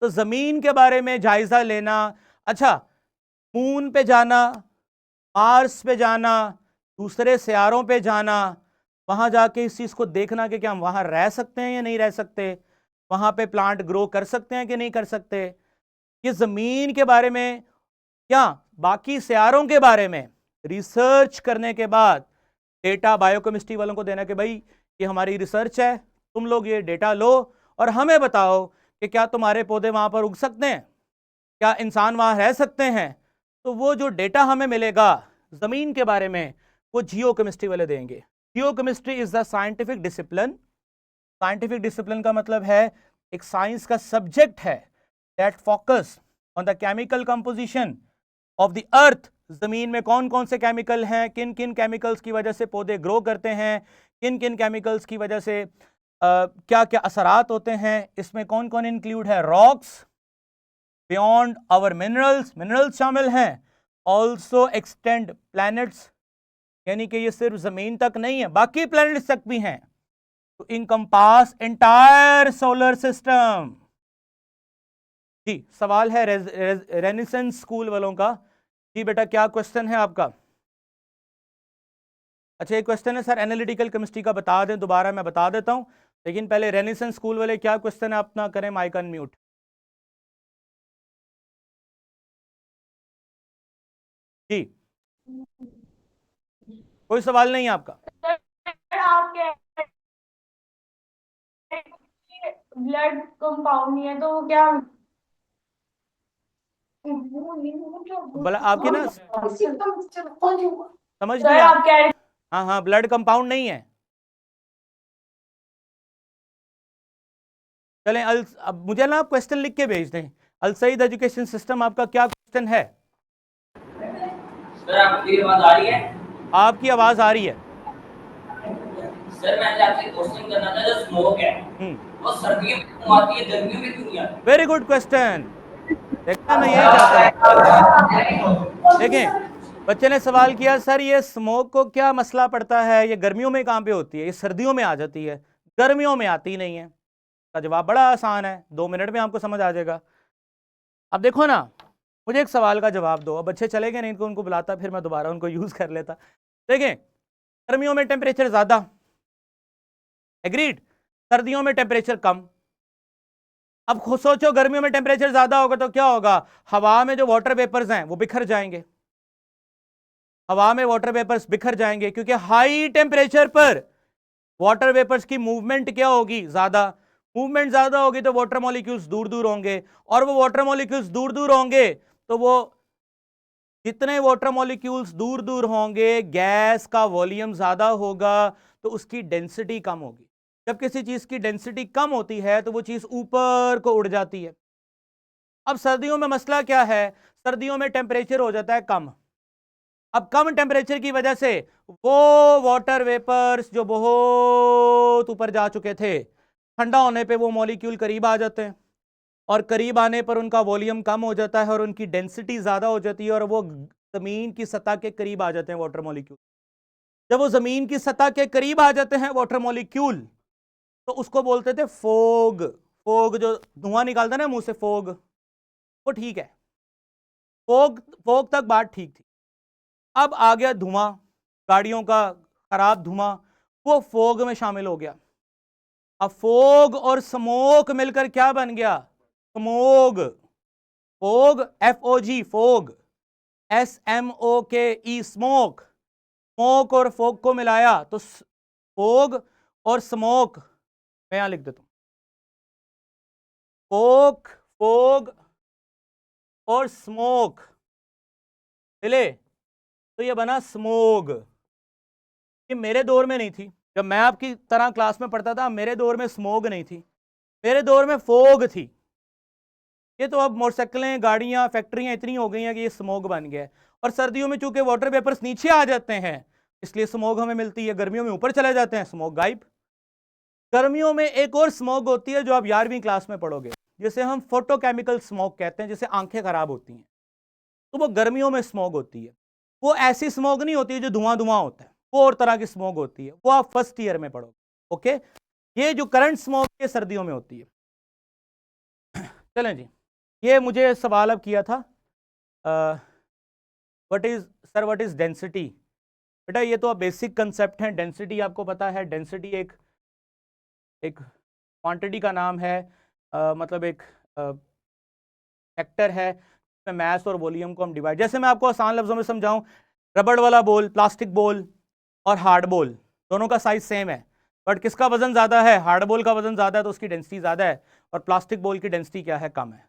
तो ज़मीन के बारे में जायज़ा लेना। अच्छा, मून पे जाना, मार्स पे जाना, दूसरे सियारों पे जाना, वहाँ जाके इस चीज़ को देखना कि क्या हम वहाँ रह सकते हैं या नहीं रह सकते, वहाँ पे प्लांट ग्रो कर सकते हैं कि नहीं कर सकते। ये ज़मीन के बारे में या बाकी सियारों के बारे में रिसर्च करने के बाद डेटा बायोकेमिस्ट्री वालों को देना कि भाई ये हमारी रिसर्च है, तुम लोग ये डेटा लो और हमें बताओ कि क्या तुम्हारे पौधे वहाँ पर उग सकते हैं, क्या इंसान वहाँ रह सकते हैं। तो वो जो डेटा हमें मिलेगा ज़मीन के बारे में, वो जियोकेमिस्ट्री वाले देंगे। Geochemistry is the scientific discipline. Scientific discipline का मतलब है एक साइंस का सब्जेक्ट है that focus on the chemical composition of the earth. जमीन में कौन कौन से केमिकल हैं, किन किन केमिकल्स की वजह से पौधे ग्रो करते हैं, किन किन केमिकल्स की वजह से क्या क्या असरात होते हैं, इसमें कौन कौन इंक्लूड है? Rocks, beyond our minerals, minerals शामिल हैं, ऑल्सो एक्सटेंड प्लैनेट्स, यानी कि ये सिर्फ जमीन तक नहीं है, बाकी प्लैनेट्स तक भी हैं, to encompass entire solar system। जी, सवाल है रेनेसेंस स्कूल वालों का। जी बेटा, क्या क्वेश्चन है आपका? अच्छा, एक क्वेश्चन है सर एनालिटिकल केमिस्ट्री का, बता दें दोबारा, मैं बता देता हूं, लेकिन पहले रेनेसेंस स्कूल वाले क्या क्वेश्चन है अपना करें। Mic unmute. जी, कोई सवाल नहीं आपका?
ब्लड कंपाउंड नहीं है तो वो क्या?
बोला आपकी ना समझ
सर
नहीं आ।
आप कह रहे
हाँ हाँ, ब्लड कंपाउंड नहीं है। चलें अब मुझे ना आप क्वेश्चन लिख के भेज दें। अल सईद एजुकेशन सिस्टम, आपका क्या क्वेश्चन है?
सर आपकी आवाज आ रही है?
आपकी आवाज आ रही है।
सर मैंने आपसे क्वेश्चन करना था, जो स्मोक है वो सर्दियों में क्यों आती है, गर्मियों में क्यों नहीं आती?
Very good question. देखा, मैं यही चाहता था। देखें, बच्चे ने सवाल किया, सर ये स्मोक को क्या मसला पड़ता है, ये गर्मियों में कहाँ पे होती है, ये सर्दियों में आ जाती है, गर्मियों में आती नहीं है। का जवाब बड़ा आसान है, 2 मिनट में आपको समझ आ जाएगा। अब देखो ना, मुझे एक सवाल का जवाब दो। अब बच्चे चले गए नहीं तो उनको बुलाता, फिर मैं दोबारा उनको यूज कर लेता। देखें, गर्मियों में टेम्परेचर ज्यादा, एग्रीड, सर्दियों में टेम्परेचर कम। अब खुद सोचो, गर्मियों में टेम्परेचर ज्यादा होगा तो क्या होगा, हवा में जो वाटर वेपर्स हैं वो बिखर जाएंगे, हवा में वाटर वेपर्स बिखर जाएंगे, क्योंकि हाई टेम्परेचर पर वाटर वेपर्स की मूवमेंट क्या होगी, ज्यादा। मूवमेंट ज्यादा होगी तो वाटर मॉलिक्यूल्स दूर दूर होंगे, और वो वाटर मॉलिक्यूल्स दूर दूर होंगे तो वो जितने वाटर मॉलिक्यूल्स दूर दूर होंगे, गैस का वॉल्यूम ज्यादा होगा तो उसकी डेंसिटी कम होगी। जब किसी चीज की डेंसिटी कम होती है तो वो चीज ऊपर को उड़ जाती है। अब सर्दियों में मसला क्या है, सर्दियों में टेम्परेचर हो जाता है कम। अब कम टेम्परेचर की वजह से वो वाटर वेपर्स जो बहुत ऊपर जा चुके थे, ठंडा होने पे वो मॉलिक्यूल करीब आ जाते हैं, और करीब आने पर उनका वॉल्यूम कम हो जाता है और उनकी डेंसिटी ज्यादा हो जाती है, और वो जमीन की सतह के करीब आ जाते हैं वाटर मॉलिक्यूल। जब वो जमीन की सतह के करीब आ जाते हैं वाटर मॉलिक्यूल, तो उसको बोलते थे फोग। फोग जो धुआं निकालता है ना मुंह से, फोग, वो ठीक है। फोग फोग तक बात ठीक थी। अब आ गया धुआं, गाड़ियों का खराब धुआं, वो फोग में शामिल हो गया। अब फोग और स्मोक मिलकर क्या बन गया, smog. Fog, FOG, fog, SMOKE, smoke. Smoke और फोग को मिलाया तो फोग और स्मोक, मैं यहां लिख देता हूं, फोग, फोग और स्मोक मिले तो ये बना स्मोग। ये मेरे दौर में नहीं थी, जब मैं आपकी तरह क्लास में पढ़ता था, मेरे दौर में स्मोग नहीं थी, मेरे दौर में फोग थी। ये तो अब मोटरसाइकिलें, गाड़ियां, फैक्ट्रियां इतनी हो गई हैं कि ये स्मोग बन गया है। और सर्दियों में चूंकि वाटर वेपर्स नीचे आ जाते हैं इसलिए स्मोग हमें मिलती है, गर्मियों में ऊपर चले जाते हैं, स्मोग गायब। गर्मियों में एक और स्मोग होती है जो आप 11वीं क्लास में पढ़ोगे, जिसे हम फोटोकेमिकल स्मोग कहते हैं, जिसे आंखें खराब होती हैं, तो वो गर्मियों में स्मोग होती है। वो ऐसी स्मोग नहीं होती है जो धुआं धुआं होता है, वो और तरह की स्मोग होती है, वो आप फर्स्ट ईयर में पढ़ोगे। ओके, ये जो करंट स्मोग है सर्दियों में होती है। चलें जी, ये मुझे सवाल अब किया था, what is sir, what is density. बेटा ये तो बेसिक कंसेप्ट है, डेंसिटी आपको पता है। डेंसिटी एक क्वांटिटी का नाम है, मतलब एक फैक्टर है, मैस और वॉल्यूम को हम डिवाइड, जैसे मैं आपको आसान लफ्जों में समझाऊं, रबड़ वाला बॉल, प्लास्टिक बॉल और हार्ड बॉल, दोनों का साइज सेम है, बट किसका वजन ज्यादा है, हार्ड बॉल का वजन ज्यादा है तो उसकी डेंसिटी ज्यादा है, और प्लास्टिक बॉल की डेंसिटी क्या है, कम है।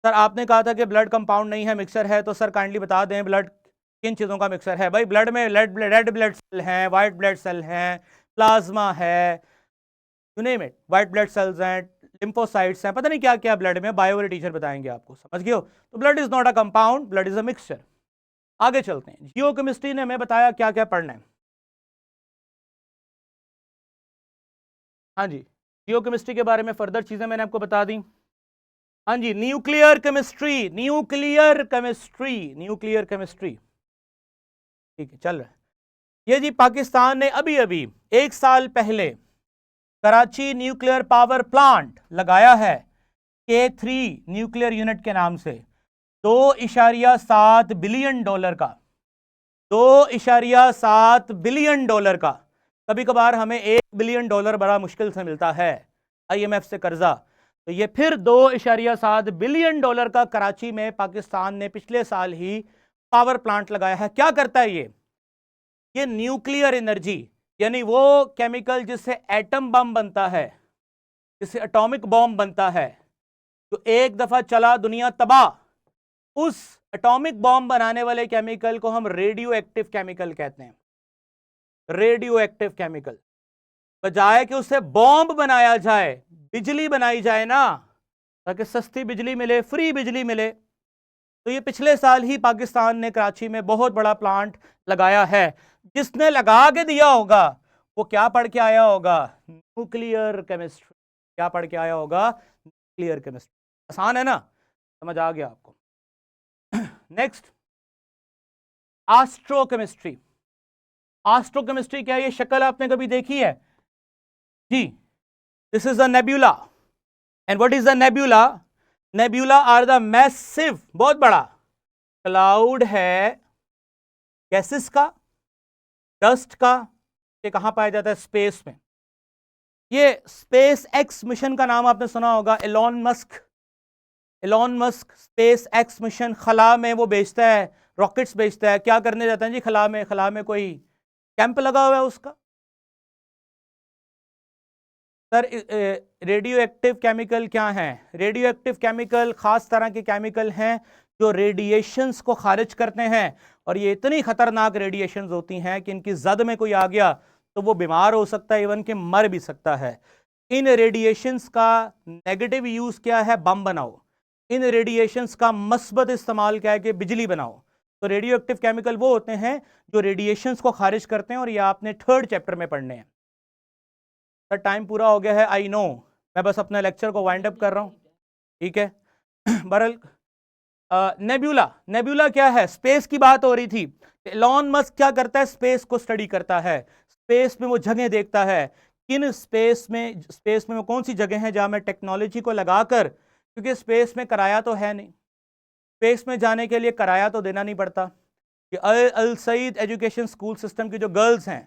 सर आपने कहा था कि ब्लड कंपाउंड नहीं है, मिक्सर है, तो सर काइंडली बता दें ब्लड किन चीज़ों का मिक्सर है। भाई ब्लड में रेड ब्लड सेल हैं, वाइट ब्लड सेल हैं, प्लाज्मा है, you name it, white blood cells हैं, लिम्फोसाइट्स हैं, पता नहीं क्या क्या ब्लड में, बायो वाले टीचर बताएंगे आपको, समझ गए हो। तो blood is not a compound, blood is a mixture. आगे चलते हैं, जियोकेमिस्ट्री ने हमें बताया क्या क्या पढ़ना है। हाँ जी, जियोकेमिस्ट्री के बारे में फर्दर चीजें मैंने आपको बता दी। हाँ जी, nuclear chemistry, nuclear chemistry, nuclear chemistry, ठीक है, चल रहा है ये जी। पाकिस्तान ने अभी अभी 1 साल पहले कराची न्यूक्लियर पावर प्लांट लगाया है, K3 न्यूक्लियर यूनिट के नाम से, $2.7 बिलियन का, $2.7 बिलियन का। कभी कभार हमें $1 बिलियन बड़ा मुश्किल से मिलता है IMF से कर्जा, तो ये फिर $2.7 बिलियन का कराची में पाकिस्तान ने पिछले साल ही पावर प्लांट लगाया है। क्या करता है ये न्यूक्लियर एनर्जी, यानी वो केमिकल जिससे एटम बम बनता है, जिससे एटॉमिक बॉम्ब बनता है, जो एक दफा चला दुनिया तबाह, उस एटॉमिक बॉम्ब बनाने वाले केमिकल को हम रेडियो एक्टिव केमिकल कहते हैं। रेडियो एक्टिव केमिकल, बजाय कि उससे बॉम्ब बनाया जाए, बिजली बनाई जाए ना, ताकि सस्ती बिजली मिले, फ्री बिजली मिले। तो ये पिछले साल ही पाकिस्तान ने कराची में बहुत बड़ा प्लांट लगाया है। जिसने लगा के दिया होगा वो क्या पढ़ के आया होगा? Nuclear chemistry. क्या पढ़ के आया होगा? Nuclear chemistry. आसान है ना, समझ आ गया आपको। नेक्स्ट, एस्ट्रोकेमिस्ट्री। एस्ट्रोकेमिस्ट्री क्या है? ये शक्ल आपने कभी देखी है जी? This is the nebula. And what is the nebula? Nebula are the massive, बहुत बड़ा क्लाउड है गैसेस का, डस्ट का। ये कहां पाया जाता है? स्पेस में। ये स्पेस एक्स मिशन का नाम आपने सुना होगा, Elon Musk. Elon Musk space x mission, खला में वो भेजता है, रॉकेट्स भेजता है। क्या करने जाता है जी खला में? खला में कोई कैंप लगा हुआ है उसका। सर रेडियो एक्टिव केमिकल क्या हैं? रेडियो एक्टिव केमिकल खास तरह के केमिकल हैं जो रेडिएशंस को खारिज करते हैं, और ये इतनी खतरनाक रेडिएशंस होती हैं कि इनकी जद में कोई आ गया तो वो बीमार हो सकता है, इवन कि मर भी सकता है। इन रेडिएशंस का नेगेटिव यूज क्या है? बम बनाओ। इन रेडिएशंस का मस्बत इस्तेमाल क्या है? कि बिजली बनाओ। तो रेडियो एक्टिव केमिकल वो होते हैं जो रेडिएशंस को खारिज करते हैं, और ये आपने 3rd चैप्टर में पढ़ने हैं। सर टाइम पूरा हो गया है, आई नो, मैं बस अपने लेक्चर को वाइंड अप कर रहा हूँ, ठीक है। बहरहाल नेब्यूला, नेब्यूला क्या है? स्पेस की बात हो रही थी। एलॉन मस्क क्या करता है? स्पेस को स्टडी करता है, स्पेस में वो जगह देखता है, किन स्पेस में वो कौन सी जगह है जहां मैं टेक्नोलॉजी को लगाकर, क्योंकि स्पेस में किराया तो है नहीं, स्पेस में जाने के लिए किराया तो देना नहीं पड़ता। कि अल सईद एजुकेशन स्कूल सिस्टम की जो गर्ल्स हैं,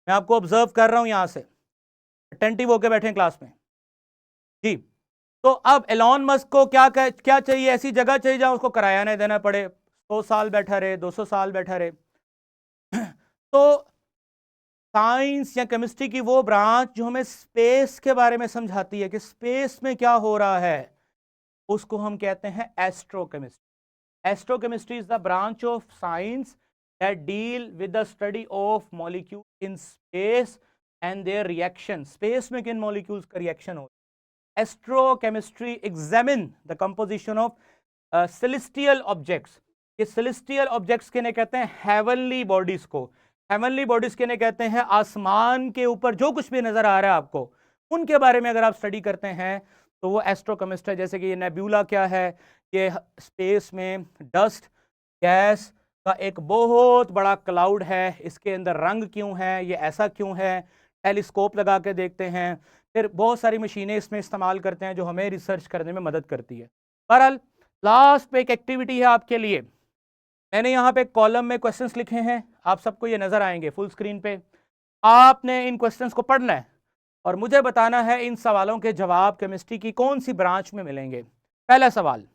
मैं आपको ऑब्जर्व कर रहा हूं यहां से, अटेंटिव होकर बैठे क्लास में जी। तो अब एलॉन मस्क को क्या चाहिए? ऐसी जगह चाहिए जहां उसको किराया नहीं देना पड़े, 100 साल बैठा रहे, 200 साल बैठा रहे। तो साइंस या केमिस्ट्री की वो ब्रांच जो हमें स्पेस के बारे में समझाती है कि स्पेस में क्या हो रहा है, उसको हम कहते हैं एस्ट्रोकेमिस्ट्री। एस्ट्रोकेमिस्ट्री is the branch of science that deal with the study of molecule in space and their reaction. Space में किन मॉलिक्यूल्स का रिएक्शन हो। एस्ट्रोकेमिस्ट्री examine the composition of celestial objects. ये सेलेस्टियल ऑब्जेक्ट्स किन्हें कहते हैं? हेवनली बॉडीज को। हेवनली बॉडीज किन्हें कहते हैं? आसमान के ऊपर जो कुछ भी नजर आ रहा है आपको, उनके बारे में अगर आप स्टडी करते हैं तो वो एस्ट्रोकेमिस्ट्री। जैसे कि ये नेब्यूला क्या है? ये स्पेस में डस्ट गैस का एक बहुत बड़ा क्लाउड है, इसके अंदर रंग क्यों है, ये ऐसा क्यों है, टेलीस्कोप लगा के देखते हैं, फिर बहुत सारी मशीनें इसमें इस्तेमाल करते हैं जो हमें रिसर्च करने में मदद करती है। बहरहाल लास्ट पे एक एक्टिविटी है आपके लिए। मैंने यहाँ पे कॉलम में क्वेश्चंस लिखे हैं, आप सबको ये नजर आएंगे फुल स्क्रीन पे। आपने इन क्वेश्चंस को पढ़ना है और मुझे बताना है इन सवालों के जवाब केमिस्ट्री की कौन सी ब्रांच में मिलेंगे। पहला सवाल,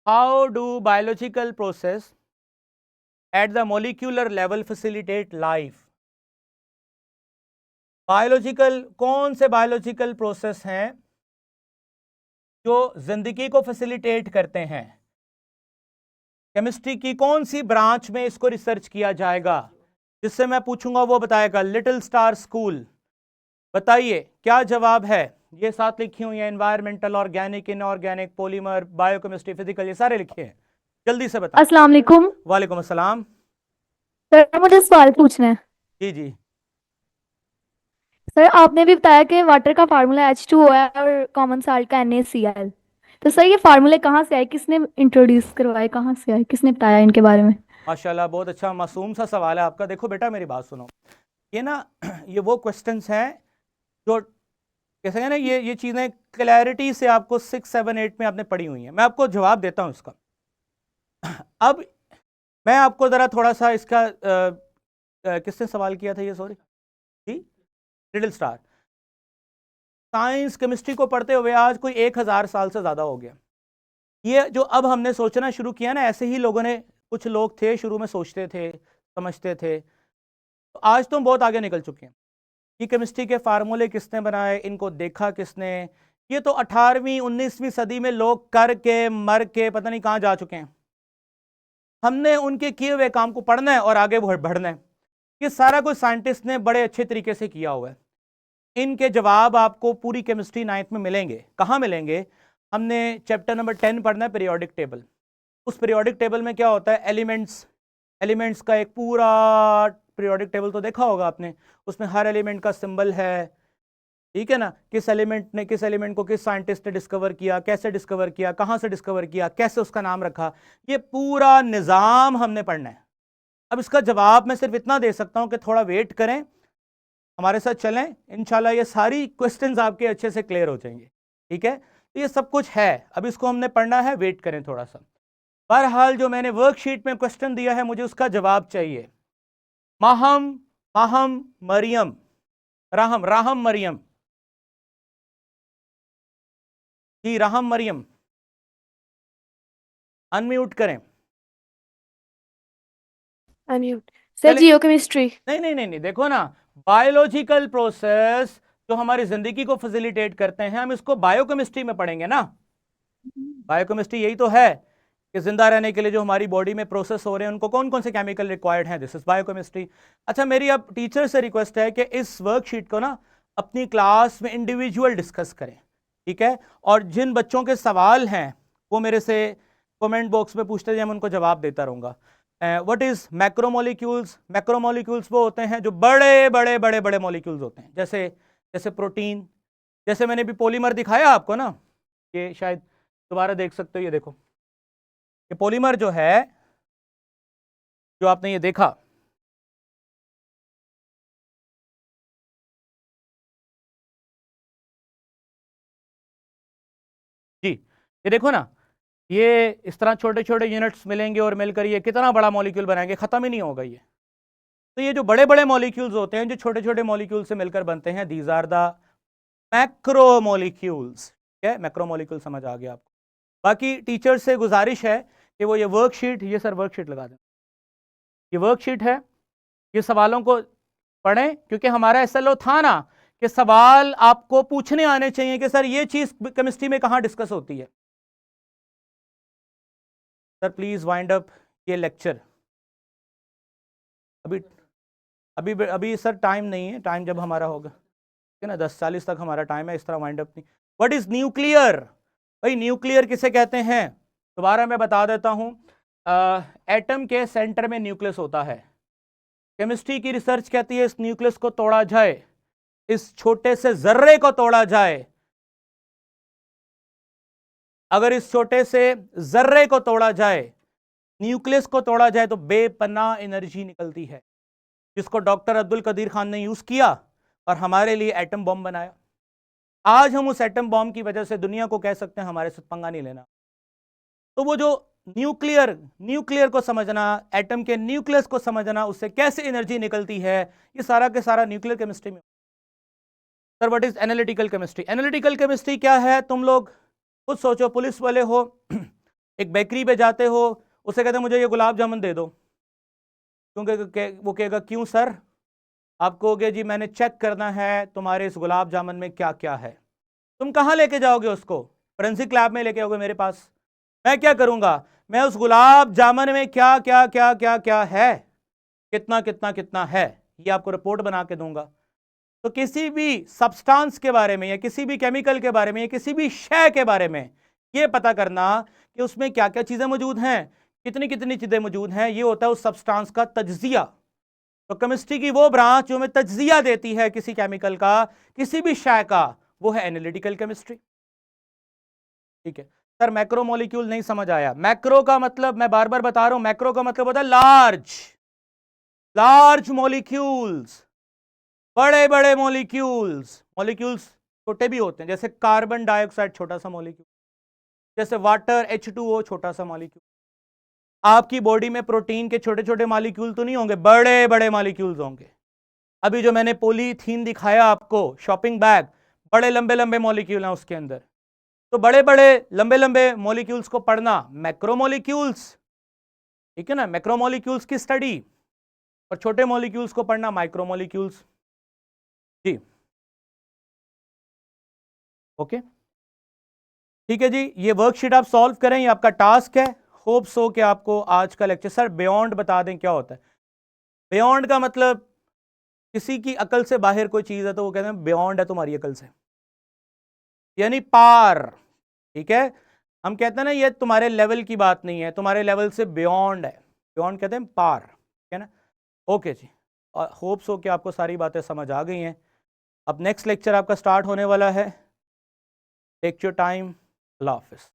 how do biological process at the molecular level facilitate life. Biological, कौन से बायोलॉजिकल प्रोसेस हैं जो जिंदगी को फैसिलिटेट करते हैं? केमिस्ट्री की कौन सी ब्रांच में इसको रिसर्च किया जाएगा? जिससे मैं पूछूंगा वो बताएगा। लिटिल स्टार स्कूल, बताइए क्या जवाब है? ये साथ लिखी हुई है, environmental, organic, inorganic, polymer, biochemistry, physical, ये सारे लिखे हैं। जल्दी से बताइए।
अस्सलाम वालेकुम।
वालेकुम अस्सलाम।
सर मुझे सवाल पूछना है।
जी जी।
सर आपने भी बताया कि वाटर का फार्मूला H2O है और कॉमन साल्ट का NaCl। तो सर ये फार्मूले कहाँ से आए, किसने इंट्रोड्यूस करवाए, कहाँ से आए, किसने बताया इनके बारे में?
माशाल्लाह, बहुत अच्छा मासूम सा सवाल है आपका। देखो बेटा मेरी बात सुनो, ये ना ये वो क्वेश्चंस हैं जो कैसे है ना, ये चीज़ें क्लैरिटी से आपको 6, 7, 8 में आपने पढ़ी हुई हैं। मैं आपको जवाब देता हूँ इसका। अब मैं आपको ज़रा थोड़ा सा इसका किसने सवाल किया था ये, सॉरी जी, लिटिल स्टार। साइंस केमिस्ट्री को पढ़ते हुए आज कोई 1000 साल से ज़्यादा हो गया। ये जो अब हमने सोचना शुरू किया ना, ऐसे ही लोगों ने कुछ लोग थे शुरू में सोचते थे, समझते थे, तो आज तो हम बहुत आगे निकल चुके हैं। ये केमिस्ट्री के फार्मूले किसने बनाए, इनको देखा किसने, ये तो 18वीं 19वीं सदी में लोग करके मर के पता नहीं कहाँ जा चुके हैं। हमने उनके किए हुए काम को पढ़ना है और आगे बढ़ना है। ये सारा कुछ साइंटिस्ट ने बड़े अच्छे तरीके से किया हुआ है। इनके जवाब आपको पूरी केमिस्ट्री 9th में मिलेंगे। कहाँ मिलेंगे? हमने चैप्टर नंबर 10 पढ़ना है, पीरियोडिक टेबल। उस पीरियोडिक टेबल में क्या होता है? एलिमेंट्स का एक पूरा पीरियोडिक टेबल तो देखा होगा आपने, उसमें हर एलिमेंट का सिंबल है, ठीक है ना, किस एलिमेंट को किस साइंटिस्ट ने डिस्कवर किया, कैसे डिस्कवर किया, कहाँ से डिस्कवर किया, कैसे उसका नाम रखा, ये पूरा निज़ाम हमने पढ़ना है। अब इसका जवाब मैं सिर्फ इतना दे सकता हूँ कि थोड़ा वेट करें, हमारे साथ चलें, इंशाल्लाह ये सारी क्वेश्चंस आपके अच्छे से क्लियर हो जाएंगे, ठीक है। तो ये सब कुछ है, अब इसको हमने पढ़ना है, वेट करें थोड़ा सा। बहरहाल जो मैंने वर्कशीट में क्वेश्चन दिया है मुझे उसका जवाब चाहिए। माहम मरियम, राहम मरियम जी, राहम मरियम अनम्यूट करें।
अनम्यूट सर,
चले-
जियोकेमिस्ट्री।
नहीं, देखो ना, बायोलॉजिकल प्रोसेस जो हमारी जिंदगी को फैसिलिटेट करते हैं, हम इसको बायोकेमिस्ट्री में पढ़ेंगे ना। बायोकेमिस्ट्री यही तो है कि जिंदा रहने के लिए जो हमारी बॉडी में प्रोसेस हो रहे हैं उनको कौन कौन से केमिकल रिक्वायर्ड हैं, दिस इज बायोकेमिस्ट्री। अच्छा, मेरी अब टीचर से रिक्वेस्ट है कि इस वर्कशीट को ना अपनी क्लास में इंडिविजुअल डिस्कस करें, ठीक है। और जिन बच्चों के सवाल हैं वो मेरे से कमेंट बॉक्स में पूछते जाए, मैं उनको जवाब देता रहूँगा। What is macromolecules? मैक्रोमोलिक्यूल्स वो होते हैं जो बड़े मॉलिक्यूल्स होते हैं, जैसे प्रोटीन, जैसे मैंने भी पॉलीमर दिखाया आपको ना, ये शायद दोबारा देख सकते हो, ये देखो, ये पॉलीमर जो है, जो आपने ये देखा, जी ये देखो ना, ये इस तरह छोटे छोटे यूनिट्स मिलेंगे और मिलकर ये कितना बड़ा मॉलिक्यूल बनाएंगे, खत्म ही नहीं होगा ये। तो ये जो बड़े बड़े मॉलिक्यूल्स होते हैं जो छोटे छोटे मॉलिक्यूल से मिलकर बनते हैं, दीज आर द मैक्रोमोलिक्यूल्स, ठीक है। मैक्रोमोलिक्यूल समझ आ गया आपको। बाकी टीचर से गुजारिश है कि वो ये वर्कशीट, ये सर वर्कशीट लगा दें, ये वर्कशीट है, ये सवालों को पढ़ें, क्योंकि हमारा SLO था ना कि सवाल आपको पूछने आने चाहिए कि सर ये चीज केमिस्ट्री में कहाँ डिस्कस होती है। सर प्लीज वाइंड अप ये लेक्चर। अभी सर टाइम नहीं है, टाइम जब हमारा होगा, ठीक है ना, 10:40 तक हमारा टाइम है, इस तरह वाइंड अप नहीं। What is nuclear? भाई न्यूक्लियर किसे कहते हैं? दोबारा मैं बता देता हूँ, एटम के सेंटर में न्यूक्लियस होता है। केमिस्ट्री की रिसर्च कहती है इस न्यूक्लियस को तोड़ा जाए, इस छोटे से जर्रे को तोड़ा जाए। अगर इस छोटे से जर्रे को तोड़ा जाए, न्यूक्लियस को तोड़ा जाए, तो बेपनाह एनर्जी निकलती है, जिसको डॉक्टर अब्दुल कदीर खान ने यूज किया और हमारे लिए एटम बम बनाया। आज हम उस एटम बम की वजह से दुनिया को कह सकते हैं हमारे साथ पंगा नहीं लेना। तो वो जो न्यूक्लियर को समझना, एटम के न्यूक्लियस को समझना, उससे कैसे एनर्जी निकलती है, ये सारा के सारा न्यूक्लियर केमिस्ट्री में। Sir what is analytical chemistry? Analytical chemistry क्या है? तुम लोग खुद सोचो, पुलिस वाले हो, एक बेकरी पे जाते हो, उसे कहते मुझे ये गुलाब जामुन दे दो, क्योंकि वो कहेगा क्यों सर? आप कहोगे जी मैंने चेक करना है तुम्हारे इस गुलाब जामुन में क्या क्या है। तुम कहाँ लेके जाओगे उसको? फोरेंसिक लैब में लेके आओगे मेरे पास। मैं क्या करूंगा? मैं उस गुलाब जामुन में क्या क्या क्या क्या क्या है, कितना कितना कितना है, ये आपको रिपोर्ट बना के दूंगा। तो किसी भी सब्सटेंस के बारे में या किसी भी केमिकल के बारे में या किसी भी शय के बारे में ये पता करना कि उसमें क्या क्या चीज़ें मौजूद हैं, कितनी कितनी चीज़ें मौजूद हैं, ये होता है उस सब्सटेंस का तज्जिया। तो केमिस्ट्री की वो ब्रांच जो हमें तज्जिया देती है किसी केमिकल का, किसी भी शय का, वो है एनालिटिकल केमिस्ट्री, ठीक है। सर मैक्रोमोलिक्यूल नहीं समझ आया। मैक्रो का मतलब मैं बार बार बता रहा हूं, मैक्रो का मतलब होता है लार्ज मॉलिक्यूल्स, बड़े बड़े मॉलिक्यूल्स छोटे भी होते हैं, जैसे कार्बन डाइऑक्साइड छोटा सा मॉलिक्यूल, जैसे वाटर H2O छोटा सा मॉलिक्यूल। आपकी बॉडी में प्रोटीन के छोटे छोटे मॉलिक्यूल तो नहीं होंगे, बड़े बड़े मॉलिक्यूल्स होंगे। अभी जो मैंने पॉलीथीन दिखाया आपको, शॉपिंग बैग, बड़े लंबे लंबे मॉलिक्यूल हैं उसके अंदर। तो बड़े बड़े लंबे लंबे मॉलिक्यूल्स को पढ़ना, मैक्रोमोलिक्यूल्स, ठीक है ना, मैक्रोमोलिक्यूल्स की स्टडी और छोटे मॉलिक्यूल्स को पढ़ना माइक्रोमोलिक्यूल्स। जी ओके ठीक है जी, ये वर्कशीट आप सॉल्व करें, ये आपका टास्क है। होप सो कि आपको आज का लेक्चर, सर बियॉन्ड बता दें क्या होता है। बियॉन्ड का मतलब किसी की अकल से बाहर कोई चीज है तो वो कहते हैं बियॉन्ड है तुम्हारी अकल से, यानी पार। ठीक है, हम कहते हैं ना ये तुम्हारे लेवल की बात नहीं है, तुम्हारे लेवल से बियॉन्ड है, बियॉन्ड कहते हैं पार। ठीक है ना, ओके जी, और होप सो कि आपको सारी बातें समझ आ गई हैं। अब नेक्स्ट लेक्चर आपका स्टार्ट होने वाला है। टेक योर टाइम, अल्लाह हाफिज़।